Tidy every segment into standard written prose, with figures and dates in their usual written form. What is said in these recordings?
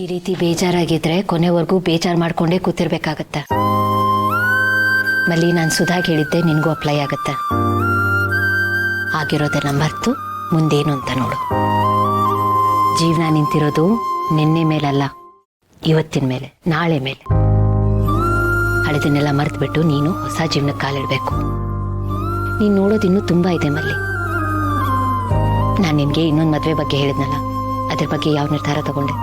ಈ ರೀತಿ ಬೇಜಾರಾಗಿದ್ರೆ ಕೊನೆವರೆಗೂ ಬೇಜಾರು ಮಾಡ್ಕೊಂಡೇ ಕೂತಿರ್ಬೇಕಾಗತ್ತೆ. ಮಲ್ಲಿ, ನಾನು ಸುಧಾಗ್ ಹೇಳಿದ್ದೆ ನಿನಗೂ ಅಪ್ಲೈ ಆಗತ್ತೆ. ಆಗಿರೋದನ್ನ ಮರ್ತು ಮುಂದೇನು ಅಂತ ನೋಡು. ಜೀವನ ನಿಂತಿರೋದು ನಿನ್ನೆ ಮೇಲಲ್ಲ, ಇವತ್ತಿನ ಮೇಲೆ, ನಾಳೆ ಮೇಲೆ. ಹಳೆದನ್ನೆಲ್ಲ ಮರೆತುಬಿಟ್ಟು ನೀನು ಹೊಸ ಜೀವನಕ್ಕೆ ಕಾಲಿಡಬೇಕು. ನೀನು ನೋಡೋದು ಇನ್ನೂ ತುಂಬ ಇದೆ ಮಲ್ಲಿ. ನಾನು ನಿನಗೆ ಇನ್ನೊಂದು ಮದುವೆ ಬಗ್ಗೆ ಹೇಳಿದ್ನಲ್ಲ, ಅದ್ರ ಬಗ್ಗೆ ಯಾವ ನಿರ್ಧಾರ ತಗೊಂಡೆ?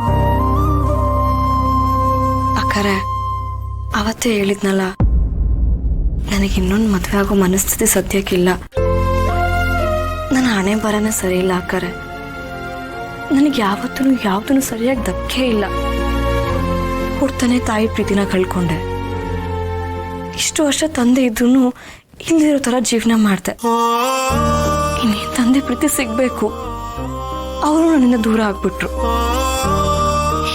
ಅಕ್ಕರೆ, ಅವತ್ತೇ ಹೇಳಿದ್ನಲ್ಲ, ನನಗೆ ಇನ್ನೊಂದು ಮದುವೆ ಆಗೋ ಮನಸ್ಥಿತಿ ಸದ್ಯಕ್ಕಿಲ್ಲ. ನನ್ನ ಹಣೆ ಬರನೇ ಸರಿ ಇಲ್ಲ ಅಕ್ಕರೆ. ನನಗೆ ಯಾವತ್ತೂ ಸರಿಯಾಗಿ ಧಕ್ಕೆ ಇಲ್ಲ. ಹುಡ್ತಾನೆ ತಾಯಿ ಪ್ರೀತಿನ ಕಳ್ಕೊಂಡೆ. ಇಷ್ಟು ವರ್ಷ ತಂದೆ ಇದ್ರೂ ಇಲ್ದಿರೋ ಥರ ಜೀವನ ಮಾಡ್ದೆ. ಇನ್ನೇನು ತಂದೆ ಪ್ರೀತಿ ಸಿಗ್ಬೇಕು, ಅವರು ನನ್ನಿಂದ ದೂರ ಆಗ್ಬಿಟ್ರು.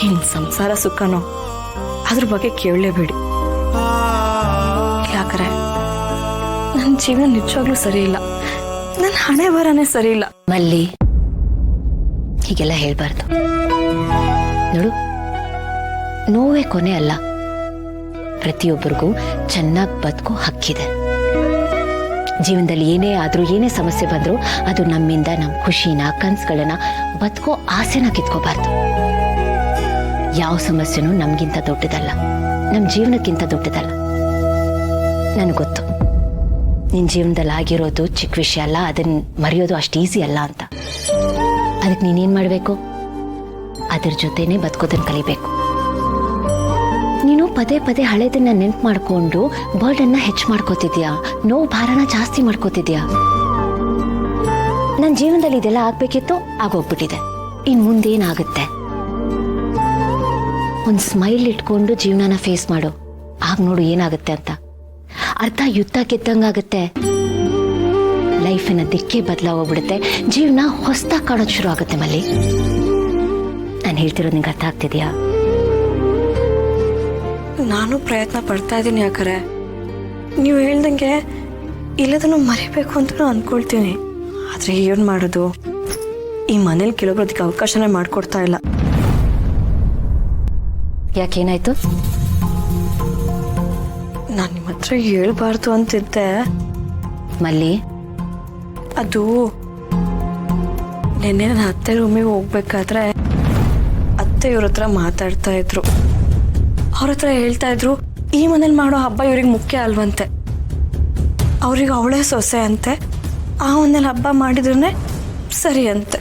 ಇನ್ ಸಂಸಾರ ಸುಖನೋ ಅದ್ರ ಬಗ್ಗೆ ಕೇಳಲೇಬೇಡಿ. ಯಾಕರೆ ನನ್ನ ಜೀವನ ನಿಜವಾಗ್ಲೂ ಸರಿ ಇಲ್ಲ. ನನ್ನ ಹಣೆ ಬರನೇ ಸರಿ ಇಲ್ಲ. ಮಲ್ಲಿ, ಹೀಗೆಲ್ಲ ಹೇಳ್ಬಾರ್ದು. ನೋಡು, ನೋವೇ ಕೊನೆ ಅಲ್ಲ. ಪ್ರತಿಯೊಬ್ಬರಿಗೂ ಚೆನ್ನಾಗಿ ಬದುಕೋ ಹಕ್ಕಿದೆ. ಜೀವನದಲ್ಲಿ ಏನೇ ಆದ್ರೂ, ಏನೇ ಸಮಸ್ಯೆ ಬಂದರೂ ಅದು ನಮ್ಮಿಂದ ನಮ್ಮ ಖುಷಿನ, ಕನಸುಗಳನ್ನ, ಬದುಕೋ ಆಸೆನ ಕಿತ್ಕೋಬಾರ್ದು. ಯಾವ ಸಮಸ್ಯೆನೂ ನಮಗಿಂತ ದೊಡ್ಡದಲ್ಲ, ನಮ್ಮ ಜೀವನಕ್ಕಿಂತ ದೊಡ್ಡದಲ್ಲ. ನನಗೆ ಗೊತ್ತು ನಿನ್ನ ಜೀವನದಲ್ಲಿ ಆಗಿರೋದು ಚಿಕ್ಕ ವಿಷಯ ಅಲ್ಲ, ಅದನ್ನು ಮರೆಯೋದು ಅಷ್ಟು ಈಸಿ ಅಲ್ಲ ಅಂತ. ಅದಕ್ಕೆ ನೀನೇನು ಮಾಡಬೇಕು? ಅದ್ರ ಜೊತೆನೇ ಬದುಕೋದನ್ನು ಕಲಿಬೇಕು. ನೀನು ಪದೇ ಪದೇ ಹಳೆದನ್ನ ನೆನ್ಪು ಮಾಡಿಕೊಂಡು ಬರ್ಡನ್ನ ಹೆಚ್ಚು ಮಾಡ್ಕೋತಿದ್ಯಾ, ನೋವು ಭಾರನ ಜಾಸ್ತಿ ಮಾಡ್ಕೋತಿದ್ಯಾ. ನನ್ನ ಜೀವನದಲ್ಲಿ ಇದೆಲ್ಲ ಆಗ್ಬೇಕಿತ್ತು, ಆಗೋಗ್ಬಿಟ್ಟಿದೆ. ಇನ್ನು ಮುಂದೇನಾಗುತ್ತೆ? ಒಂದು ಸ್ಮೈಲ್ ಇಟ್ಕೊಂಡು ಜೀವನನ ಫೇಸ್ ಮಾಡು. ಆಗ ನೋಡು ಏನಾಗುತ್ತೆ ಅಂತ. ಅರ್ಧ ಯುದ್ಧ ಗೆದ್ದಂಗಾಗುತ್ತೆ. ಲೈಫಿನ ದಿಕ್ಕೇ ಬದಲಾಗೋಗ್ಬಿಡುತ್ತೆ. ಜೀವನ ಹೊಸದಾಗಿ ಕಾಣೋದು ಶುರು ಆಗುತ್ತೆ. ಮಲ್ಲಿ, ನಾನು ಹೇಳ್ತಿರೋದು ನಿಂಗೆ ಅರ್ಥ ಆಗ್ತಿದ್ಯಾ? ನಾನು ಪ್ರಯತ್ನ ಪಡ್ತಾ ಇದ್ದೀನಿ ಯಾಕರೆ. ನೀವು ಹೇಳ್ದಂಗೆ ಇಲ್ಲದನ್ನು ಮರಿಬೇಕು ಅಂತ ಅನ್ಕೊಳ್ತೀನಿ. ಆದರೆ ಏನು ಮಾಡೋದು, ಈ ಮನೇಲಿ ಕೆಲವೊಬ್ರು ಅದಕ್ಕೆ ಅವಕಾಶನೇ ಮಾಡಿಕೊಡ್ತಾ ಇಲ್ಲ. ಯಾಕೇನಾಯ್ತು? ನಾನು ನಿಮ್ಮ ಹತ್ರ ಹೇಳ್ಬಾರ್ದು ಅಂತಿದ್ದೆ ಮಲ್ಲಿ. ಅದು ನಿನ್ನೆ ನನ್ನ ಅತ್ತೆ ರೂಮಿಗೆ ಹೋಗ್ಬೇಕಾದ್ರೆ ಅತ್ತೆ ಇವ್ರ ಹತ್ರ ಮಾತಾಡ್ತಾ ಇದ್ರು. ಅವ್ರ ಹತ್ರ ಹೇಳ್ತಾ ಇದ್ರು, ಈ ಮನೇಲಿ ಮಾಡೋ ಹಬ್ಬ ಇವ್ರಿಗೆ ಮುಖ್ಯ ಅಲ್ವಂತೆ. ಅವ್ರಿಗೆ ಅವಳೇ ಸೊಸೆ ಅಂತೆ. ಆ ಮನೇಲಿ ಹಬ್ಬ ಮಾಡಿದ್ರೇ ಸರಿ ಅಂತೆ.